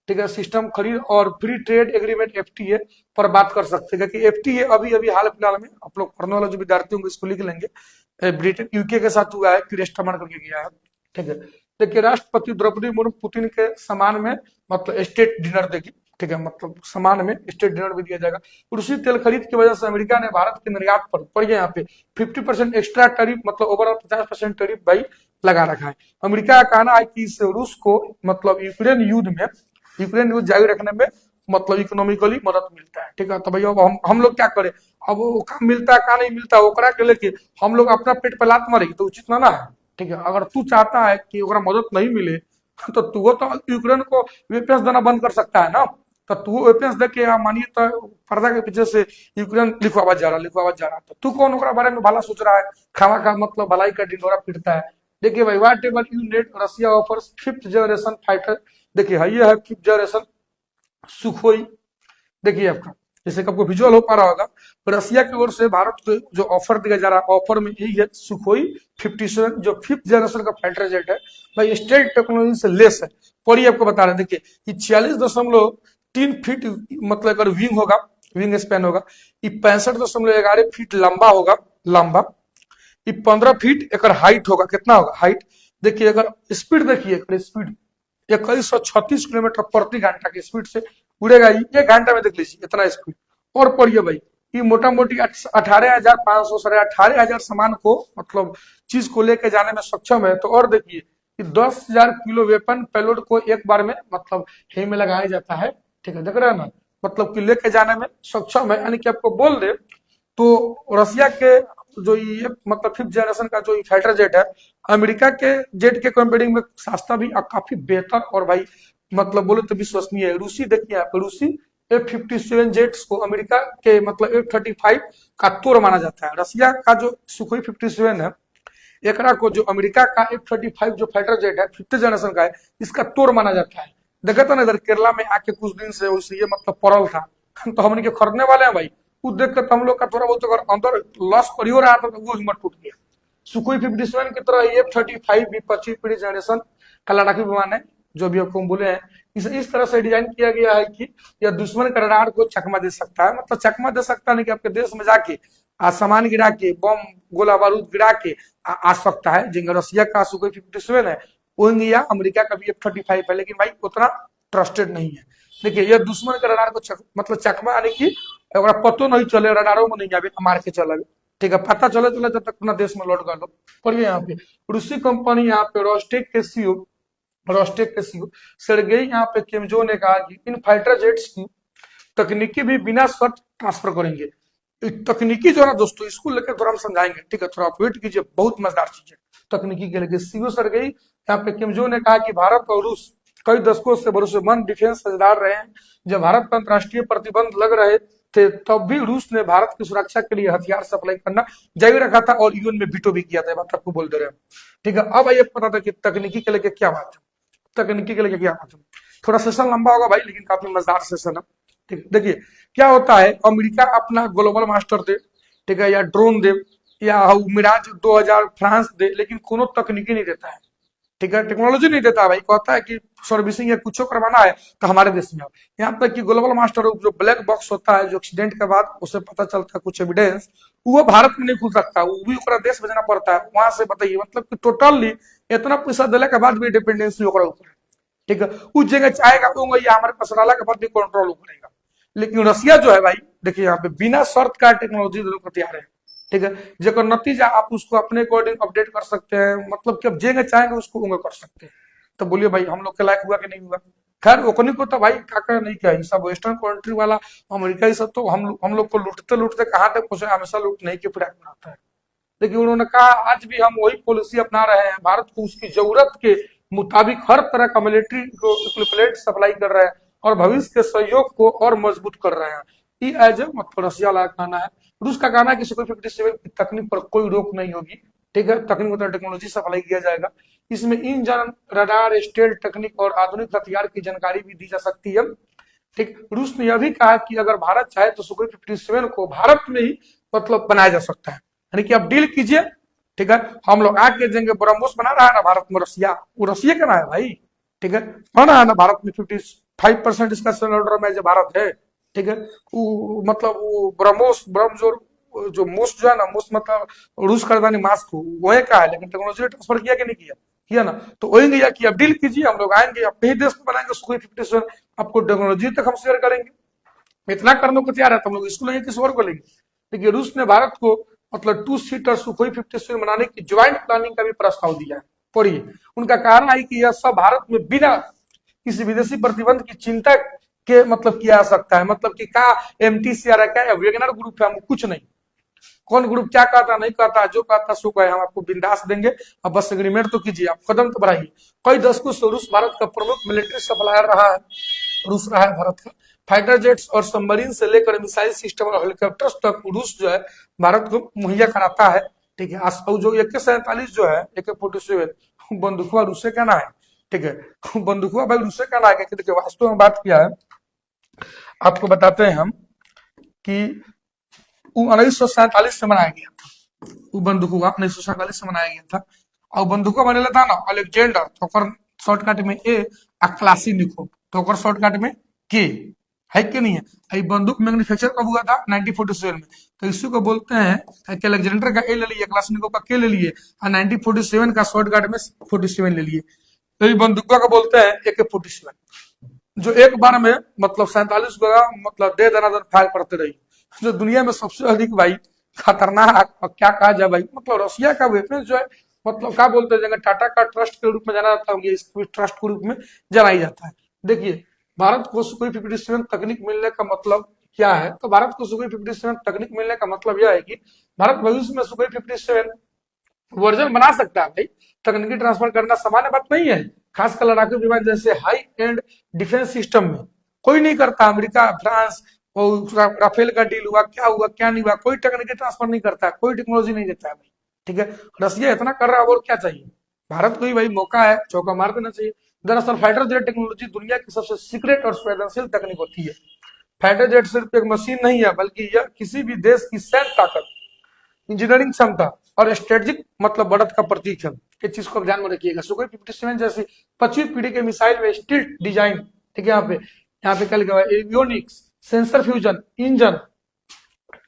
ठीक है, सिस्टम खरीद और फ्री ट्रेड एग्रीमेंट FTA पर बात कर सकते हैं, क्योंकि FTA अभी अभी हाल फिलहाल में आप लोग पढ़ने वाले जो विद्यार्थी होंगे इसको लिख लेंगे, ब्रिटेन यूके के साथ हुआ है, फिर इस्तेमाल करके गया है, ठीक है। देखिए राष्ट्रपति द्रौपदी मुर्मू पुतिन के सम्मान में मतलब स्टेट डिनर देगी, ठीक है, मतलब सम्मान में स्टेट डिनर भी दिया जाएगा। रूसी तेल खरीद की वजह से अमेरिका ने भारत के निर्यात पर यहाँ पे 50% एक्स्ट्रा टैरिफ मतलब ओवरऑल 50% टैरिफ भाई लगा रखा है। अमेरिका का कहना है कि इससे रूस को मतलब यूक्रेन युद्ध जारी रखने में मतलब इकोनॉमिकली मदद मिलता है, ठीक है। तो भैया हम लोग क्या करें, अब वो काम मिलता है का नहीं मिलता ओकरा के लेके हम लोग अपना पेट पे लात मारे तो उचित ना है, ठीक है। अगर तू चाहता है कि ओकरा मदद नहीं मिले तो तू तो यूक्रेन को वेपन्स देना बंद कर सकता है ना, तो तू वेपन्स दे के मानिए तो पर्दा के पीछे से यूक्रेन लिखवावत जा रहा, तो तू कौन ओकरा बारे में भला सोच रहा है, खावा का मतलब भलाई का ढिंडोरा पीटता है। देखिए भाई whatever you need Russia offers 5th generation fighter, देखिए ये है 5th जनरेशन सुखोई, देखिए आपका जैसे कि आपको विजुअल हो पा रहा होगा, रसिया की ओर से भारत को जो ऑफर दिया जा रहा है, ऑफर में यही है, सुखोई 57 जो 5th जनरेशन का फाइटर जेट है भाई, स्टेट टेक्नोलॉजी से लेस है। और ये आपको बता रहे हैं, देखिए ये 46.3 फीट मतलब अगर विंग होगा, विंग स्पैन होगा, ये 65.11 फीट लंबा होगा, लंबा, ये 15 फीट एक हाइट होगा, कितना होगा हाइट, देखिए अगर स्पीड देखिए, अगर स्पीड 2136 किलोमीटर प्रति घंटा की स्पीड से उड़ेगा, ये घंटा में देख लीजिए इतना स्पीड। और पढ़िए भाई, ये मोटा मोटी 18,500 साढ़े 18,000 सामान को मतलब चीज को लेके जाने में सक्षम है। तो और देखिए कि 10,000 किलो वेपन पेलोड को एक बार में मतलब हे में लगाया जाता है, ठीक है, देख रहे हैं ना, मतलब कि लेके जाने में सक्षम है। यानी कि आपको बोल दे तो रसिया के जो ये मतलब 5th जनरेशन का जो फाइटर जेट है, अमेरिका के जेट के कंपेयरिंग में सस्ता भी और काफी बेहतर और भाई मतलब बोले तो विश्वसनीय है। रूसी देखिए आप, रूसी F-57 जेट्स को अमेरिका के मतलब F-35 का तोड़ माना जाता है। रसिया का जो सुखोई 57 है, एकरा को जो अमेरिका का F-35 जो फाइटर जेट है 5th जनरेशन का है, इसका तोड़ माना जाता है। देखा था ना इधर केरला में आके कुछ दिन से उसे ये मतलब पड़ल था तो हम इनके खरीदने वाले हैं भाई। वो देख कर हम लोग का थोड़ा बहुत अगर अंदर लॉस कर हो रहा था तो वो हिम्मत टूट गया। सुखोई 57 की तरह F-35 भी 25 पीढ़ी जनरेशन का लड़ाकू विमान है, जो भी आपको हम बोले हैं, इस तरह से डिजाइन किया गया है कि यह दुश्मन का रडार को चकमा दे सकता है। मतलब चकमा दे सकता है कि आपके देश में जाके सामान गिरा के, बम गोला बारूद गिरा के आ सकता है। जिनका रसिया का सुखोई 57 है, वही या अमेरिका का भी F-35 है, लेकिन भाई उतना ट्रस्टेड नहीं है। देखिए यह दुश्मन के रडार को मतलब चकमा, यानी कि अगर पतो नहीं चले, रडारों में नहीं आवे, मार के चले, ठीक है, पता चले चले जब तक अपना देश में लौट कर लो। पढ़िए यहाँ पे रूसी कंपनी यहाँ पे रोस्टेक के सीईओ सर्गेई यहाँ पे केमजो ने कहा कि इन फाइटर जेट्स की तकनीकी भी बिना शर्त ट्रांसफर करेंगे। तकनीकी जो है ना दोस्तों, इसको लेकर थोड़ा हम समझाएंगे, ठीक है, थोड़ा वेट कीजिए, बहुत मजेदार चीज है तकनीकी के लिए। सीईओ सर्गेई यहाँ पे केमजो ने कहा कि भारत और रूस कई दशकों से भरोसेमंद डिफेंस साझेदार रहे हैं। जब भारत पर अंतर्राष्ट्रीय प्रतिबंध लग रहे थे तब भी रूस ने भारत की सुरक्षा के लिए हथियार सप्लाई करना जारी रखा था और यूएन में वीटो भी किया था। बात आपको बोल दे रहे हैं, ठीक है। अब ये पता था कि तकनीकी के लिए क्या बात है, तकनीकी के लिए क्या बात है। थोड़ा सेशन लंबा होगा भाई, लेकिन काफी मजेदार सेशन है, ठीक है। देखिए क्या होता है, अमेरिका अपना ग्लोबल मास्टर दे, ठीक है, या ड्रोन दे, या मिराज 2000 फ्रांस दे, लेकिन कोनो तकनीकी नहीं देता है, ठीक है, टेक्नोलॉजी नहीं देता भाई। कहता है कि सर्विसिंग या कुछ करवाना है तो हमारे देश में आओ। यहाँ तक कि ग्लोबल मास्टर जो ब्लैक बॉक्स होता है, जो एक्सीडेंट के बाद उसे पता चलता है कुछ एविडेंस, वो भारत में नहीं खुल सकता, वो भी देश भेजना पड़ता है वहां से। बताइए मतलब कि टोटली इतना पैसा दिले के बाद भी डिपेंडेंसी ऊपर, ठीक है। उस जगह चाहेगा तो हमारे पास रहला के बाद भी कंट्रोल करेगा। लेकिन रसिया जो है भाई, देखिए यहाँ पे बिना शर्त का टेक्नोलॉजी देने को तैयार है, ठीक है, जब नतीजा आप उसको अपने अकॉर्डिंग अपडेट कर सकते हैं, मतलब कि अब जेंगे चाहेंगे उसको उंगे कर सकते हैं। तो बोलिए भाई हम लोग के लायक हुआ कि नहीं हुआ। खैर ओकनी को तो भाई क्या नहीं किया, सब वेस्टर्न कंट्री वाला अमेरिका ही सब तो हम लोग को लूटते लूटते कहाँ तक पहुंचे, हमेशा लूट नहीं के फिराक में आता है। लेकिन उन्होंने कहा आज भी हम वही पॉलिसी अपना रहे हैं, भारत को उसकी जरूरत के मुताबिक हर तरह का मिलिट्री को इक्विपमेंट सप्लाई कर रहे हैं और भविष्य के सहयोग को और मजबूत कर रहे हैं। ये एज मतलब रसिया वाला कहना है। रूस का कहना है कि सुखोई 57 की तकनीक पर कोई रोक नहीं होगी, ठीक है, तकनीक मतलब टेक्नोलॉजी सप्लाई किया जाएगा। इसमें इंजन, रडार, स्टेल टेक्निक और आधुनिक हथियार की जानकारी भी दी जा सकती है, ठीक। रूस ने यह भी कहा कि अगर भारत चाहे तो सुखोई 57 को भारत में ही मतलब बनाया जा सकता है, यानी कि आप डील कीजिए, ठीक है, हम लोग आके देंगे। ब्रह्मोस बना रहा है ना भारत में रसिया, वो रसिया का ना है भाई, ठीक है, बना है ना भारत में 55% इसका सिलेंडर में जो भारत है, ठीक है। वो मतलब वो ब्रह्मोस जो मोस्ट जो है ना, मोस्ट मतलब रूस का राजधानी मास्को वही का है, लेकिन टेक्नोलॉजी ट्रांसफर किया कि नहीं किया, किया ना। तो वही गया कि अब डील कीजिए, हम लोग आएंगे अपने ही देश में बनाएंगे सुखोई 57, आपको टेक्नोलॉजी तक हम शेयर करेंगे। इतना करने को तैयार है तो हम लोग इसको लेंगे, किसी और को लेंगे। देखिए रूस ने भारत को मतलब 2 सीटर सुखोई 57 बनाने की ज्वाइंट प्लानिंग का भी प्रस्ताव दिया है। पढ़िए उनका कहना है कि यह सब भारत में बिना किसी विदेशी प्रतिबंध की चिंता के मतलब किया जा सकता है। मतलब कि का MTCR है, क्या वेगनर ग्रुप है, हम कुछ नहीं, कौन ग्रुप क्या कहता नहीं कहता, जो कहता सो कहे, हम आपको बिंदास देंगे। अब बस एग्रीमेंट तो कीजिए, आप कदम तो बढ़ाइए। कई दशकों से रूस भारत का प्रमुख मिलिट्री सप्लायर रहा है, रूस रहा है भारत का। फाइटर जेट्स और सबमरीन से लेकर मिसाइल सिस्टम और हेलीकॉप्टर्स तक रूस जो है भारत को मुहैया कराता है, ठीक है। जो AK-47 जो है, AK-47 बंदूकवा रूस से कहना है, ठीक है, बंदूकवा भाई रूस से कहना है। देखिए वास्तव में बात किया है, आपको बताते हैं हम कि 1947 में बनाया गया था। वो बंदूकों का 1947 में बनाया गया था। और बंदूकों बनेला था ना अलेक्जेंडर, तो ओकर शॉर्टकट में ए, आ क्लासिनिको तो ओकर शॉर्टकट में के, है कि नहीं है। ये बंदूक मैन्युफैक्चर कब हुआ था? 1947 में। तो इसी को बोलते हैं कि अलेक्जेंडर का ए ले लिए, क्लासिनिको का के ले लिए, और 1947 का शॉर्टकट में 47 ले लिए। तो ये बंदूकों का बोलते हैं AK-47, जो एक बार में मतलब 47 गोला मतलब दे दनादन फायर करते रही। जो दुनिया में सबसे अधिक भाई खतरनाक, और क्या कहा जाए भाई, मतलब रशिया का वेपन जो है, मतलब क्या बोलते हैं, जगह टाटा का ट्रस्ट के रूप में जाना जाता है, इसको ट्रस्ट के रूप में जाना ही जाता है। देखिए, भारत को सुखोई 57 तकनीक मिलने का मतलब क्या है? तो भारत को सुखोई 57 तकनीक मिलने का मतलब यह है कि भारत भविष्य में सुखोई 57 वर्जन बना सकता है भाई। तकनीकी ट्रांसफर करना सामान्य बात नहीं है, खासकर लड़ाकू विमान जैसे हाई एंड डिफेंस सिस्टम में कोई नहीं करता। अमेरिका, फ्रांस और राफेल का डील हुआ, क्या हुआ क्या नहीं हुआ, कोई तकनीकी ट्रांसफर नहीं करता, कोई टेक्नोलॉजी नहीं देता है भाई। ठीक है, रसिया इतना कर रहा है, और क्या चाहिए? भारत को ही भाई मौका है, चौका मार देना चाहिए। दरअसल फाइटर जेट टेक्नोलॉजी दुनिया की सबसे सीक्रेट और संवेदनशील तकनीक होती है। फाइटर जेट सिर्फ एक मशीन नहीं है, बल्कि यह किसी भी देश की सैन्य ताकत, इंजीनियरिंग क्षमता और स्ट्रेटेजिक मतलब बढ़त का प्रतीक है। इस चीज को ध्यान में रखिएगा। सुखोई 57 जैसी 25वीं पीढ़ी के मिसाइल में स्टील्थ डिजाइन, ठीक है, यहाँ पे कल गया avionics, sensor fusion, engine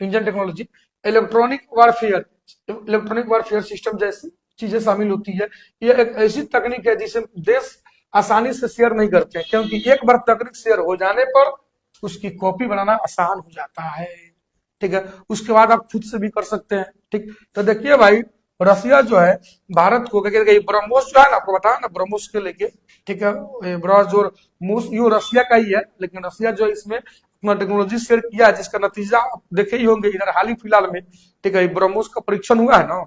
technology, electronic warfare system जैसी चीजें शामिल होती है। यह एक ऐसी तकनीक है जिसे देश आसानी से शेयर नहीं करते हैं, क्योंकि एक बार तकनीक शेयर हो जाने पर उसकी कॉपी बनाना आसान हो जाता है। ठीक है, उसके बाद आप खुद से भी कर सकते हैं। ठीक, तो देखिए भाई, रसिया जो है भारत को क्या कहते हैं, ब्रह्मोस जो है ना, आपको बताया ना, ब्रह्मोस के लेके, ठीक है, ब्रह्मोस यो रसिया का ही है, लेकिन रसिया जो है इसमें अपना टेक्नोलॉजी शेयर किया, जिसका नतीजा आप देखे ही होंगे इधर हाल ही फिलहाल में। ठीक है, ब्रह्मोस का परीक्षण हुआ है ना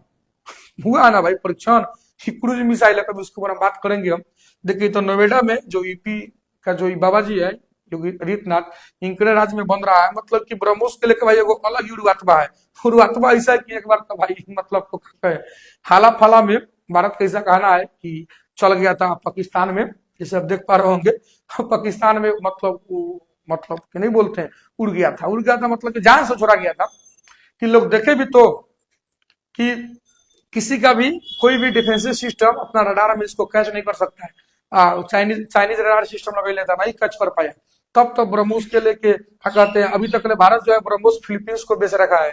भाई, परीक्षण, क्रूज मिसाइल है, कभी उसके ऊपर हम बात करेंगे हम। देखिए, तो नोएडा में जो यूपी का जो बाबा जी है योगी आदित्यनाथ, इनके राज्य में बन रहा है। मतलब कि ब्रह्मोस के लेकर भाई एगो अलग ही रुआतबा है। रुआतबा ऐसा है कि एक बार तो भाई मतलब हाला फाला में भारत का ऐसा कहना है कि चल गया था पाकिस्तान में, जैसे आप देख पा रहे होंगे। पाकिस्तान में मतलब कि नहीं बोलते हैं, उड़ गया था मतलब कि जान से छोड़ा गया था। कि लोग देखे भी तो कि किसी का भी कोई भी डिफेंसिव सिस्टम अपना रडार में इसको कैच नहीं कर सकता है। चाइनीज रडार सिस्टम लगा लेता, नहीं कैच कर पाया। तब तो ब्रह्मोस के लेके क्या कहते हैं, अभी तक भारत जो है ब्रह्मोस फिलीपींस को बेच रखा है।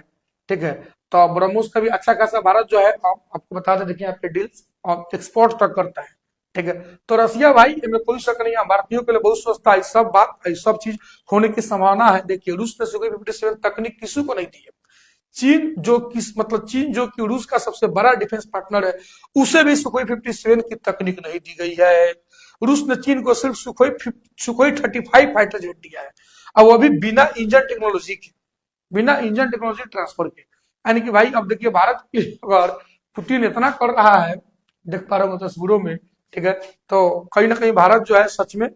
ठीक है, तो ब्रह्मोस का भी अच्छा खासा भारत जो है, आपको बता दें, देखिए आपके डील्स एक्सपोर्ट तक करता है। ठीक है, तो रसिया भाई इनमें कोई शक नहीं है, भारतीयों के लिए बहुत सस्ता है। सब चीज होने की संभावना है। देखिए, रूस ने सुखोई 57 तकनीक किसी को नहीं दी है। चीन जो कि रूस का सबसे बड़ा डिफेंस पार्टनर है, उसे भी सुखोई 57 की तकनीक नहीं दी गई है। रूस ने चीन को सिर्फ सुखोई 35 फाइटर जेट दिया है, और वो भी बिना इंजन टेक्नोलॉजी ट्रांसफर के। यानी कि भाई अब देखिए, भारत की अगर पुतिन इतना कर रहा है, देख पा रहे हो तस्वीरों में, ठीक है, तो कहीं ना कहीं भारत जो है सच में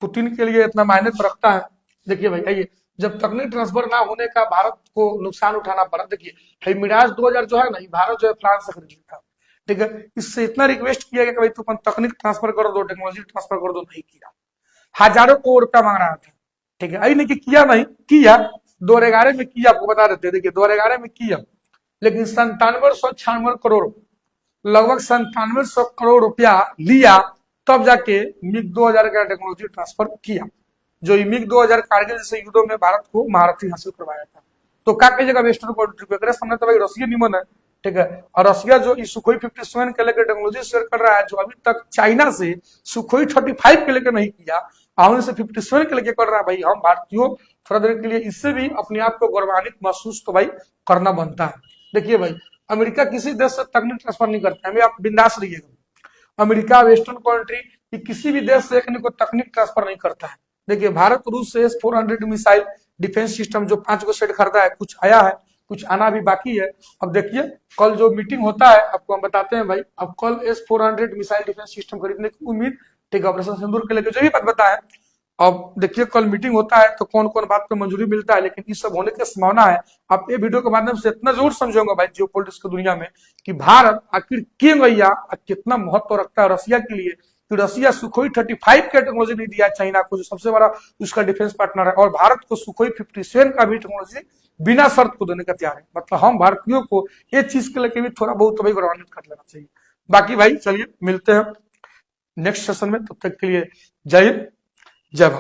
पुतिन के लिए इतना मायने तो रखता है। देखिए भाई, आइए, जब तकनीक ट्रांसफर ना होने का भारत को नुकसान उठाना पड़ा। देखिए, मिराज 2000 जो है ना, भारत जो है फ्रांस से खरीद था। ठीक है, इससे इतना रिक्वेस्ट किया गया कि भाई तुम तकनीक ट्रांसफर कर दो, टेक्नोलॉजी ट्रांसफर कर दो, नहीं किया। हजारों करोड़ रुपया मांग रहा था। ठीक है, आई नहीं कि किया, नहीं किया। 2011 में किया, आपको बता देते, देखिए 2011 में किया, लेकिन 9796 करोड़, लगभग 9700 करोड़ रुपया लिया, तब जाके मिग 2000 का टेक्नोलॉजी ट्रांसफर किया। जो मिग 2000 कारगिल जैसे युद्धों में भारत को महारथी हासिल करवाया था। तो क्या कही जगह वेस्टर्न कंट्री सामने तो भाई रसिया निमन है। ठीक है, और रसिया जो सुखोई 57 के लेकर टेक्नोलॉजी शेयर कर रहा है, जो अभी तक चाइना से सुखोई 35 के लेकर नहीं किया, हमने से 57 के लेकर कर रहा है। भाई हम भारतीयों थोड़ा देर के लिए इससे भी अपने आप को गौरवान्वित महसूस तो भाई करना बनता है। देखिए भाई, अमेरिका किसी देश से तकनीक ट्रांसफर नहीं करता है, आप बिंदास रहिएगा। अमेरिका वेस्टर्न कंट्री किसी भी देश से एक को तकनीक ट्रांसफर नहीं करता है। देखिए, भारत रूस से S-400 मिसाइल डिफेंस सिस्टम जो 5 को सेट खरीदा है, कुछ आया है, कुछ आना भी बाकी है। अब देखिए, कल जो मीटिंग होता है आपको हम बताते हैं भाई। अब कल S-400 मिसाइल डिफेंस सिस्टम खरीदने की उम्मीद, ठीक है, ऑपरेशन सिंदूर के लेकर जो भी बात बताया। अब देखिए, कल मीटिंग होता है तो कौन कौन बात को मंजूरी मिलता है, लेकिन इस सब होने की संभावना है। आप ये वीडियो के माध्यम से इतना जरूर समझोगे भाई, जियोपॉलिटिक्स की दुनिया में, कि भारत आखिर क्यों गया, कितना महत्व रखता है रसिया के लिए, कि रसिया सुखोई 35 का टेक्नोलॉजी नहीं दिया चाइना को, जो सबसे बड़ा उसका डिफेंस पार्टनर है, और भारत को सुखोई 57 का भी टेक्नोलॉजी बिना शर्त को देने का तैयार है। मतलब हम भारतीयों को ये चीज के लेके भी थोड़ा बहुत भाई गौरवान्वित कर लेना चाहिए। बाकी भाई चलिए मिलते हैं नेक्स्ट सेशन में, तब तक के लिए जय हिंद जय भारत।